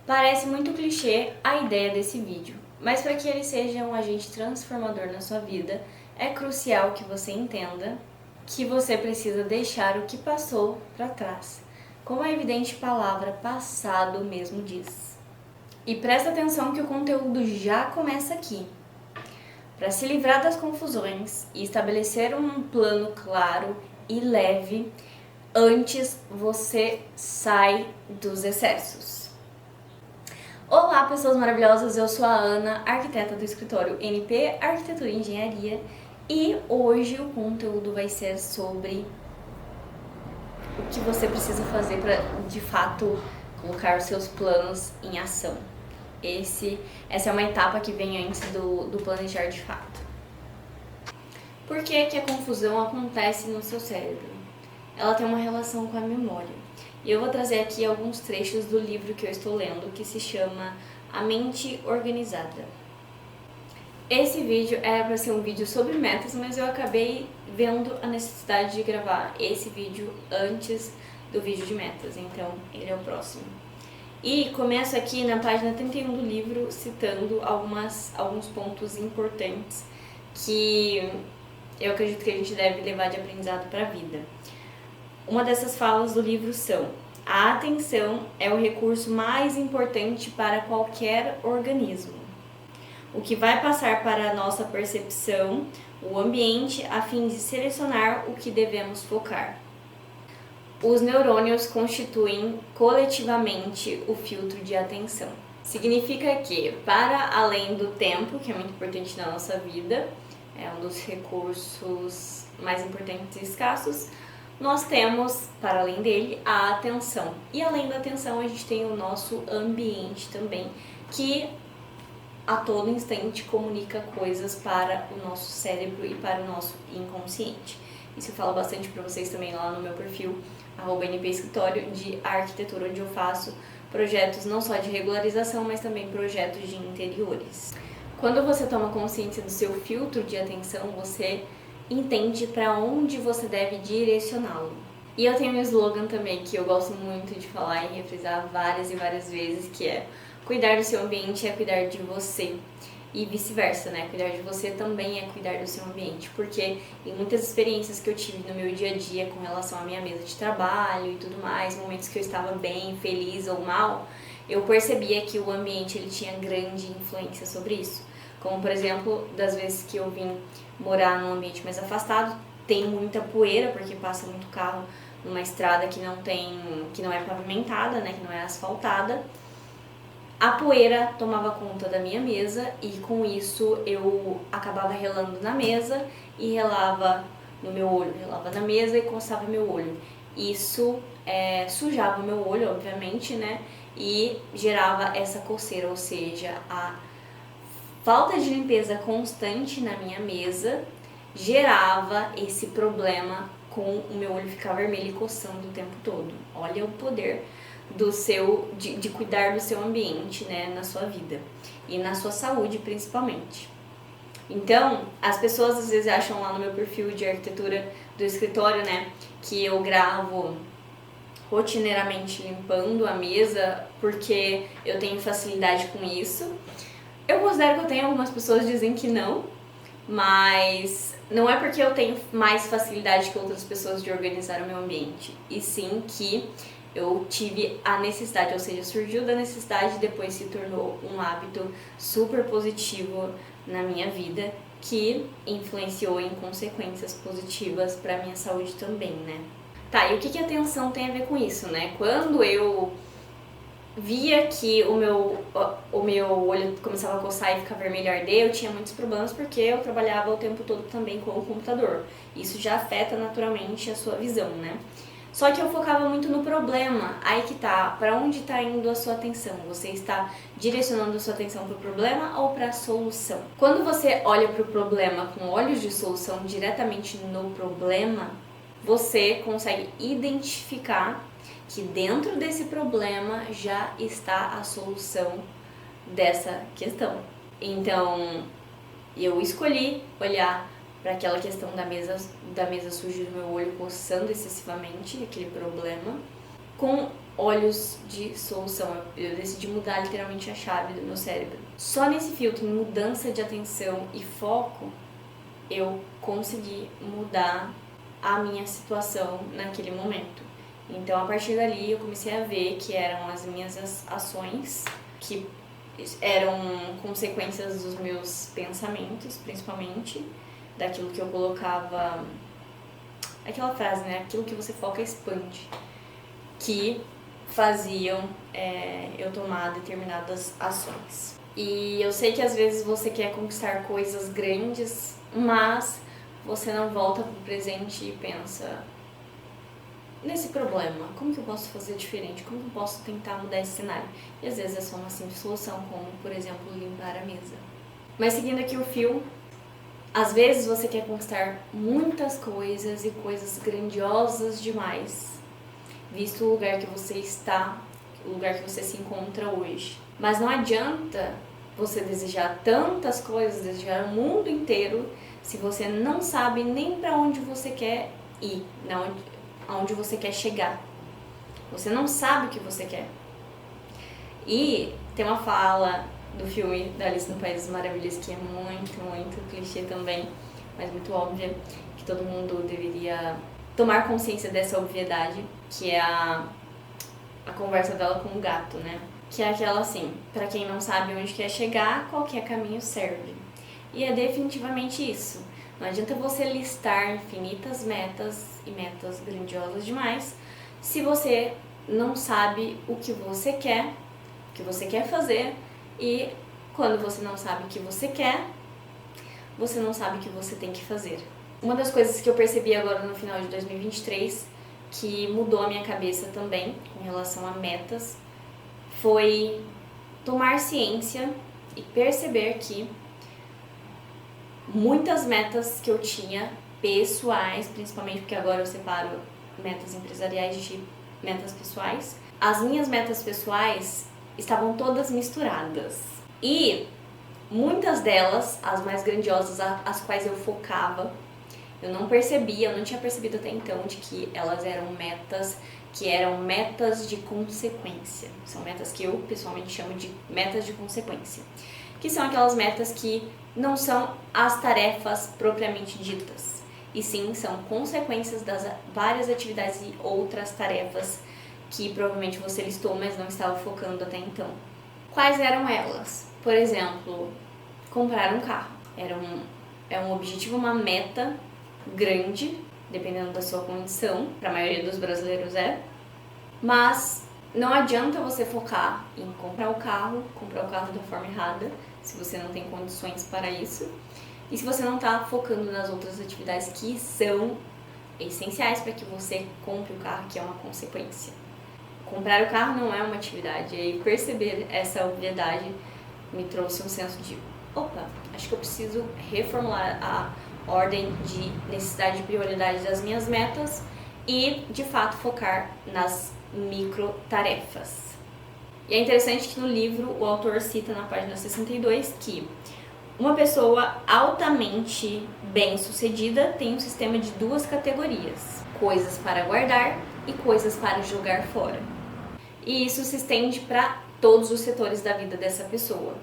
Parece muito clichê a ideia desse vídeo, mas para que ele seja um agente transformador na sua vida, é crucial que você entenda que você precisa deixar o que passou para trás, como a evidente palavra passado mesmo diz. E presta atenção que o conteúdo já começa aqui. Para se livrar das confusões e estabelecer um plano claro e leve, antes você sai dos excessos. Olá, pessoas maravilhosas, eu sou a Ana, arquiteta do escritório NP Arquitetura e Engenharia, e hoje o conteúdo vai ser sobre o que você precisa fazer para, de fato, colocar os seus planos em ação. Essa é uma etapa que vem antes do planejar de fato. Por que a confusão acontece no seu cérebro? Ela tem uma relação com a memória. E eu vou trazer aqui alguns trechos do livro que eu estou lendo, que se chama A Mente Organizada. Esse vídeo era para ser um vídeo sobre metas, mas eu acabei vendo a necessidade de gravar esse vídeo antes do vídeo de metas, então ele é o próximo. E começo aqui na página 31 do livro, citando alguns pontos importantes que eu acredito que a gente deve levar de aprendizado para a vida. Uma dessas falas do livro são: a atenção é o recurso mais importante para qualquer organismo. O que vai passar para a nossa percepção, o ambiente, a fim de selecionar o que devemos focar. Os neurônios constituem coletivamente o filtro de atenção. Significa que, para além do tempo, que é muito importante na nossa vida, é um dos recursos mais importantes e escassos, nós temos, para além dele, a atenção. E além da atenção, a gente tem o nosso ambiente também, que a todo instante comunica coisas para o nosso cérebro e para o nosso inconsciente. Isso eu falo bastante para vocês também lá no meu perfil, @NP Escritório de Arquitetura, onde eu faço projetos não só de regularização, mas também projetos de interiores. Quando você toma consciência do seu filtro de atenção, você entende para onde você deve direcioná-lo. E eu tenho um slogan também que eu gosto muito de falar e refrisar várias e várias vezes, que é: cuidar do seu ambiente é cuidar de você. E vice-versa, né? Cuidar de você também é cuidar do seu ambiente. Porque em muitas experiências que eu tive no meu dia a dia com relação à minha mesa de trabalho e tudo mais, momentos que eu estava bem, feliz ou mal, eu percebia que o ambiente ele tinha grande influência sobre isso. Como, por exemplo, das vezes que eu vim morar num ambiente mais afastado, tem muita poeira, porque passa muito carro numa estrada que não é pavimentada, né? Que não é asfaltada. A poeira tomava conta da minha mesa e com isso eu acabava relando na mesa e relava no meu olho, relava na mesa e coçava meu olho. Isso sujava o meu olho, obviamente, né? E gerava essa coceira, ou seja, a falta de limpeza constante na minha mesa gerava esse problema com o meu olho ficar vermelho e coçando o tempo todo. Olha o poder de cuidar do seu ambiente, né, na sua vida e na sua saúde principalmente. Então, as pessoas às vezes acham lá no meu perfil de arquitetura do escritório, né, que eu gravo rotineiramente limpando a mesa porque eu tenho facilidade com isso. Eu considero que eu tenho, algumas pessoas dizem que não, mas não é porque eu tenho mais facilidade que outras pessoas de organizar o meu ambiente, e sim que eu tive a necessidade, ou seja, surgiu da necessidade e depois se tornou um hábito super positivo na minha vida, que influenciou em consequências positivas para minha saúde também, né? Tá, e o que a atenção tem a ver com isso, né? Quando eu via que o meu olho começava a coçar e ficar vermelho e arder, eu tinha muitos problemas porque eu trabalhava o tempo todo também com o computador. Isso já afeta naturalmente a sua visão, né? Só que eu focava muito no problema. Aí que tá, para onde está indo a sua atenção? Você está direcionando a sua atenção para o problema ou para a solução? Quando você olha para o problema com olhos de solução diretamente no problema, você consegue identificar que dentro desse problema já está a solução dessa questão. Então, eu escolhi olhar para aquela questão da mesa suja do meu olho coçando excessivamente, aquele problema, com olhos de solução. Eu decidi mudar literalmente a chave do meu cérebro. Só nesse filtro, em mudança de atenção e foco, eu consegui mudar a minha situação naquele momento. Então, a partir dali, eu comecei a ver que eram as minhas ações, que eram consequências dos meus pensamentos, principalmente, daquilo que eu colocava... Aquela frase, né? Aquilo que você foca expande. Que faziam eu tomar determinadas ações. E eu sei que às vezes você quer conquistar coisas grandes, mas você não volta pro presente e pensa nesse problema, como que eu posso fazer diferente, como que eu posso tentar mudar esse cenário. E às vezes é só uma simples solução, como por exemplo limpar a mesa. Mas seguindo aqui o fio, às vezes você quer conquistar muitas coisas e coisas grandiosas demais, visto o lugar que você está, o lugar que você se encontra hoje. Mas não adianta você desejar tantas coisas, desejar o mundo inteiro, se você não sabe nem para onde você quer ir, aonde você quer chegar. Você não sabe o que você quer. E tem uma fala do filme da Alice no País das Maravilhas que é muito clichê também, mas muito óbvia, que todo mundo deveria tomar consciência dessa obviedade, que é a conversa dela com o gato, né? Que é aquela assim, pra quem não sabe onde quer chegar, qualquer caminho serve. E é definitivamente isso. Não adianta você listar infinitas metas e metas grandiosas demais se você não sabe o que você quer fazer, e quando você não sabe o que você quer, você não sabe o que você tem que fazer. Uma das coisas que eu percebi agora no final de 2023, que mudou a minha cabeça também em relação a metas, foi tomar ciência e perceber que muitas metas que eu tinha, pessoais, principalmente porque agora eu separo metas empresariais de metas pessoais, as minhas metas pessoais estavam todas misturadas. E muitas delas, as mais grandiosas, as quais eu focava, eu não percebia, eu não tinha percebido até então de que elas eram metas que eram metas de consequência. São metas que eu pessoalmente chamo de metas de consequência, que são aquelas metas que não são as tarefas propriamente ditas, e sim são consequências das várias atividades e outras tarefas que provavelmente você listou, mas não estava focando até então. Quais eram elas? Por exemplo, comprar um carro. É um objetivo, uma meta grande, dependendo da sua condição, para a maioria dos brasileiros mas não adianta você focar em comprar o carro da forma errada, se você não tem condições para isso, e se você não está focando nas outras atividades que são essenciais para que você compre o carro, que é uma consequência. Comprar o carro não é uma atividade, e perceber essa obviedade me trouxe um senso de opa, acho que eu preciso reformular a ordem de necessidade e prioridade das minhas metas e, de fato, focar nas micro tarefas. E é interessante que no livro o autor cita na página 62 que uma pessoa altamente bem-sucedida tem um sistema de duas categorias: coisas para guardar e coisas para jogar fora. E isso se estende para todos os setores da vida dessa pessoa.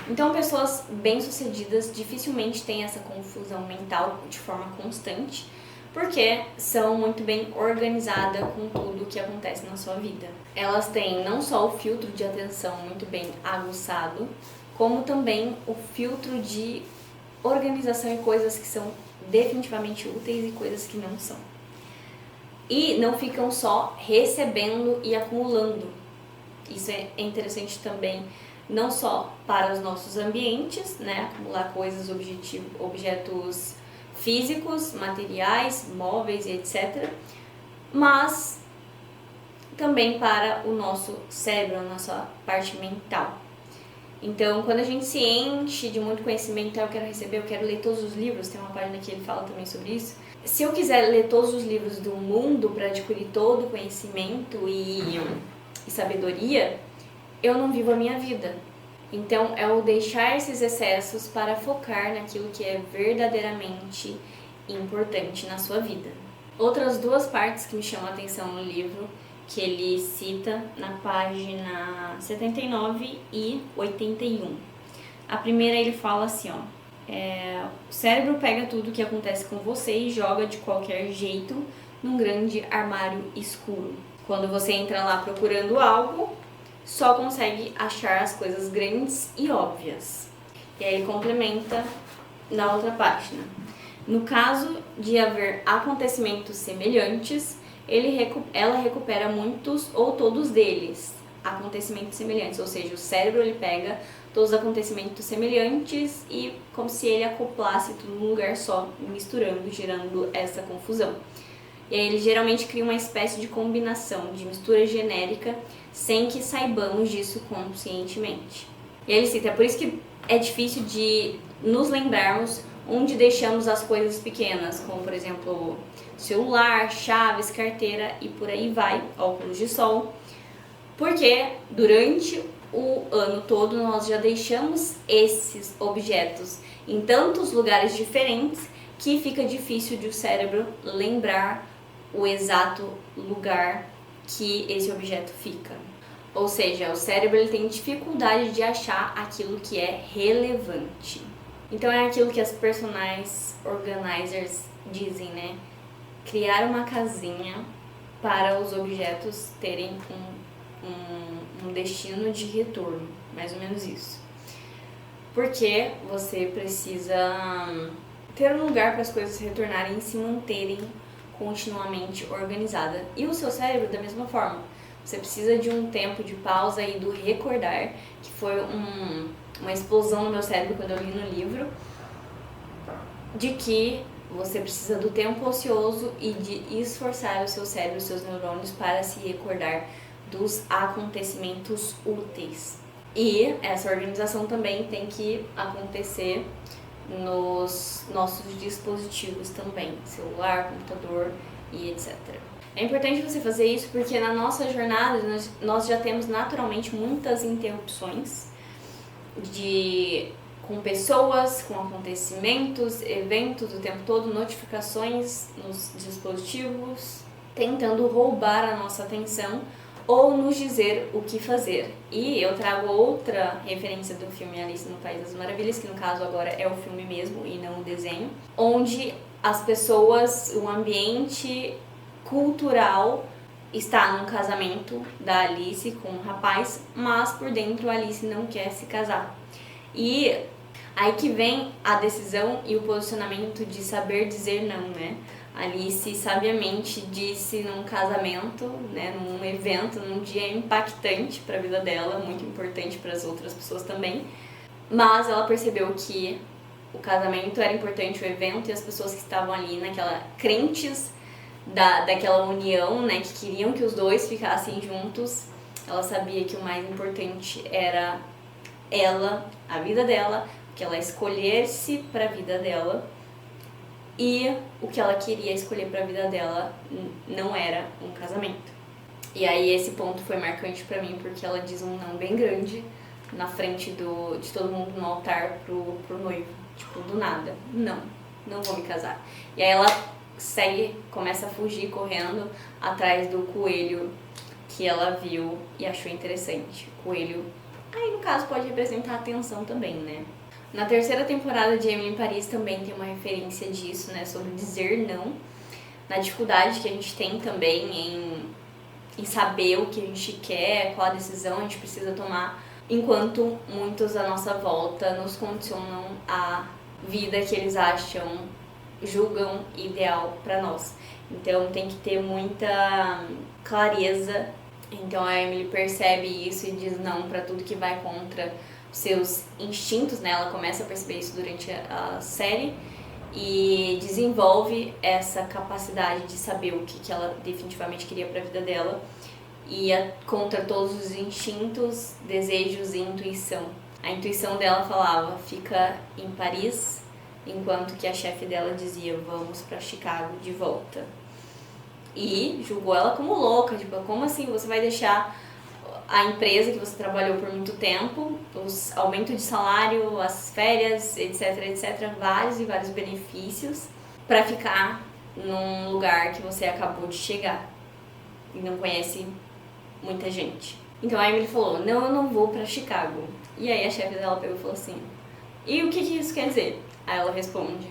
Então, pessoas bem-sucedidas dificilmente têm essa confusão mental de forma constante, porque são muito bem organizadas com tudo o que acontece na sua vida. Elas têm não só o filtro de atenção muito bem aguçado, como também o filtro de organização e coisas que são definitivamente úteis e coisas que não são. E não ficam só recebendo e acumulando. Isso é interessante também, não só para os nossos ambientes, né? Acumular coisas, objetos físicos, materiais, móveis e etc. Mas também para o nosso cérebro, a nossa parte mental. Então, quando a gente se enche de muito conhecimento, eu quero receber, eu quero ler todos os livros, tem uma página que ele fala também sobre isso. Se eu quiser ler todos os livros do mundo para adquirir todo o conhecimento e sabedoria, eu não vivo a minha vida. Então, é o deixar esses excessos para focar naquilo que é verdadeiramente importante na sua vida. Outras duas partes que me chamam a atenção no livro que ele cita na página 79 e 81. A primeira ele fala assim, ó, o cérebro pega tudo que acontece com você e joga de qualquer jeito num grande armário escuro. Quando você entra lá procurando algo, só consegue achar as coisas grandes e óbvias. E aí ele complementa na outra página. No caso de haver acontecimentos semelhantes, ela recupera muitos ou todos deles, acontecimentos semelhantes, ou seja, o cérebro ele pega todos os acontecimentos semelhantes e como se ele acoplasse tudo num lugar só, misturando, gerando essa confusão. E aí ele geralmente cria uma espécie de combinação, de mistura genérica, sem que saibamos disso conscientemente. E aí ele cita, é por isso que é difícil de nos lembrarmos onde deixamos as coisas pequenas, como por exemplo celular, chaves, carteira e por aí vai, óculos de sol, porque durante o ano todo nós já deixamos esses objetos em tantos lugares diferentes que fica difícil de o cérebro lembrar o exato lugar que esse objeto fica. Ou seja, o cérebro ele tem dificuldade de achar aquilo que é relevante. Então é aquilo que as personagens organizers dizem, né? Criar uma casinha para os objetos terem um destino de retorno, mais ou menos isso. Porque você precisa ter um lugar para as coisas retornarem e se manterem continuamente organizadas. E o seu cérebro da mesma forma. Você precisa de um tempo de pausa e do recordar, que foi uma explosão no meu cérebro quando eu li no livro, de que você precisa do tempo ocioso e de esforçar o seu cérebro, os seus neurônios para se recordar dos acontecimentos úteis. E essa organização também tem que acontecer nos nossos dispositivos também, celular, computador e etc. É importante você fazer isso porque na nossa jornada nós já temos naturalmente muitas interrupções com pessoas, com acontecimentos, eventos o tempo todo, notificações nos dispositivos, tentando roubar a nossa atenção ou nos dizer o que fazer. E eu trago outra referência do filme Alice no País das Maravilhas, que no caso agora é o filme mesmo e não o desenho, onde as pessoas, o ambiente cultural está num casamento da Alice com um rapaz, mas por dentro a Alice não quer se casar. E aí que vem a decisão e o posicionamento de saber dizer não, né? Alice sabiamente disse num casamento, né, num evento, num dia impactante para a vida dela, muito importante para as outras pessoas também, mas ela percebeu que o casamento era importante, o evento e as pessoas que estavam ali crentes daquela união, né, que queriam que os dois ficassem juntos. Ela sabia que o mais importante era ela, a vida dela, que ela escolhesse para a vida dela, e o que ela queria escolher para a vida dela não era um casamento. E aí esse ponto foi marcante para mim porque ela diz um não bem grande na frente de todo mundo no altar pro noivo, tipo, do nada, não vou me casar. E aí ela começa a fugir correndo atrás do coelho que ela viu e achou interessante. O coelho, aí no caso pode representar atenção também, né? Na terceira temporada de Emily em Paris também tem uma referência disso, né, sobre dizer não, na dificuldade que a gente tem também em saber o que a gente quer, qual a decisão a gente precisa tomar, enquanto muitos à nossa volta nos condicionam a vida que eles julgam ideal para nós. Então tem que ter muita clareza. Então a Emily percebe isso e diz não para tudo que vai contra seus instintos, né? Ela começa a perceber isso durante a série e desenvolve essa capacidade de saber o que ela definitivamente queria para a vida dela e contra todos os instintos, desejos e intuição. A intuição dela falava, fica em Paris, enquanto que a chefe dela dizia, vamos para Chicago de volta. E julgou ela como louca, tipo, como assim você vai deixar a empresa que você trabalhou por muito tempo, os aumento de salário, as férias, etc, vários e vários benefícios para ficar num lugar que você acabou de chegar. e não conhece muita gente. Então a Emily falou, não, eu não vou pra Chicago. E aí a chefe dela pegou e falou assim, e o que isso quer dizer? Aí ela responde,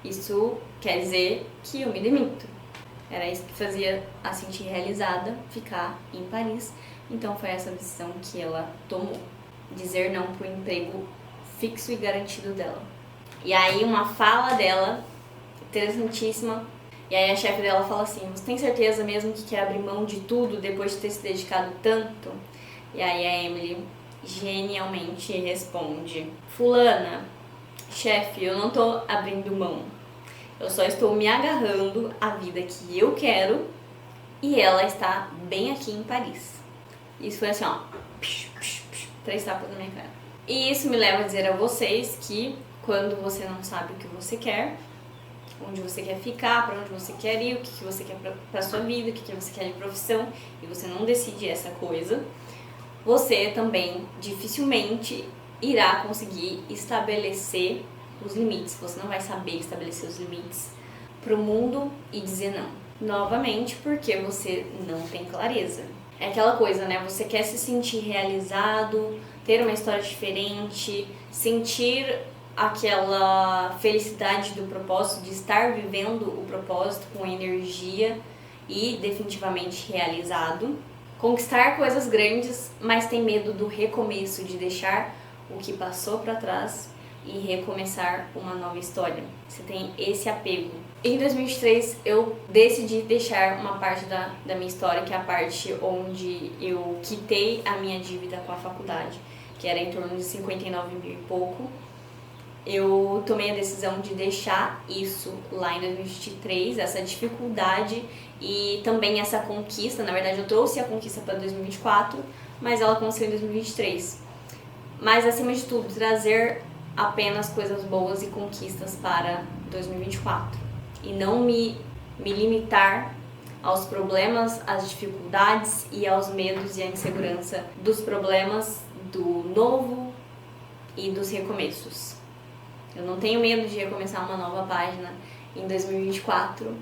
isso quer dizer que eu me demito. Era isso que fazia a sentir realizada, ficar em Paris. Então foi essa decisão que ela tomou, dizer não pro emprego fixo e garantido dela. E aí uma fala dela, interessantíssima, e aí a chefe dela fala assim, você tem certeza mesmo que quer abrir mão de tudo depois de ter se dedicado tanto? E aí a Emily genialmente responde, fulana, chefe, eu não tô abrindo mão, eu só estou me agarrando à vida que eu quero e ela está bem aqui em Paris. Isso foi assim, ó, 3 tapas na minha cara. E isso me leva a dizer a vocês que quando você não sabe o que você quer, onde você quer ficar, para onde você quer ir, o que você quer para sua vida, o que você quer de profissão, e você não decide essa coisa, você também dificilmente irá conseguir estabelecer os limites. Você não vai saber estabelecer os limites para o mundo e dizer não. Novamente, porque você não tem clareza. É aquela coisa, né? Você quer se sentir realizado, ter uma história diferente, sentir aquela felicidade do propósito, de estar vivendo o propósito com energia e definitivamente realizado. Conquistar coisas grandes, mas tem medo do recomeço, de deixar o que passou para trás e recomeçar uma nova história. Você tem esse apego. Em 2023 eu decidi deixar uma parte da minha história, que é a parte onde eu quitei a minha dívida com a faculdade, que era em torno de 59 mil e pouco. Eu tomei a decisão de deixar isso lá em 2023, essa dificuldade e também essa conquista. Na verdade, eu trouxe a conquista para 2024, mas ela aconteceu em 2023. Mas, acima de tudo, trazer apenas coisas boas e conquistas para 2024. E não me limitar aos problemas, às dificuldades e aos medos e à insegurança dos problemas, do novo e dos recomeços. Eu não tenho medo de recomeçar uma nova página em 2024,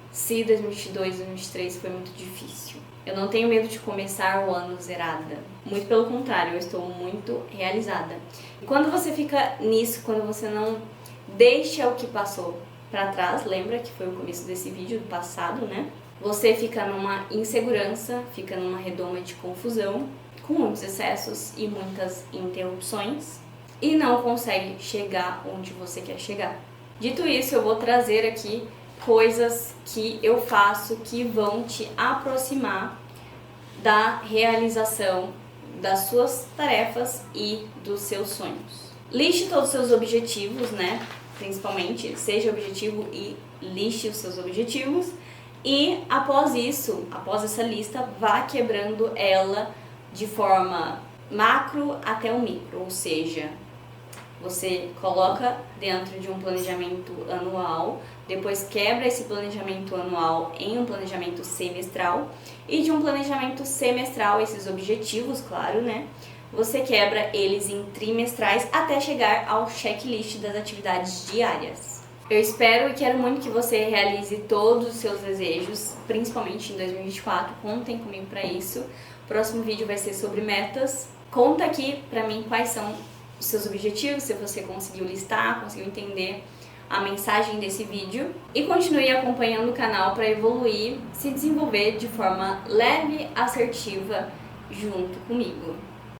se 2022 e 2023 foi muito difícil. Eu não tenho medo de começar o ano zerada. Muito pelo contrário, eu estou muito realizada. E quando você fica nisso, quando você não deixa o que passou para trás, lembra que foi o começo desse vídeo do passado, né? Você fica numa insegurança, fica numa redoma de confusão, com muitos excessos e muitas interrupções, e não consegue chegar onde você quer chegar. Dito isso, eu vou trazer aqui coisas que eu faço que vão te aproximar da realização das suas tarefas e dos seus sonhos. Liste todos os seus objetivos, né? Principalmente, seja objetivo e liste os seus objetivos. E após isso, após essa lista, vá quebrando ela de forma macro até o micro, ou seja, você coloca dentro de um planejamento anual, depois quebra esse planejamento anual em um planejamento semestral e de um planejamento semestral, esses objetivos, claro, né? Você quebra eles em trimestrais até chegar ao checklist das atividades diárias. Eu espero e quero muito que você realize todos os seus desejos, principalmente em 2024, contem comigo para isso. O próximo vídeo vai ser sobre metas. Conta aqui pra mim quais são os seus objetivos, se você conseguiu listar, conseguiu entender a mensagem desse vídeo. E continue acompanhando o canal para evoluir, se desenvolver de forma leve, assertiva, junto comigo.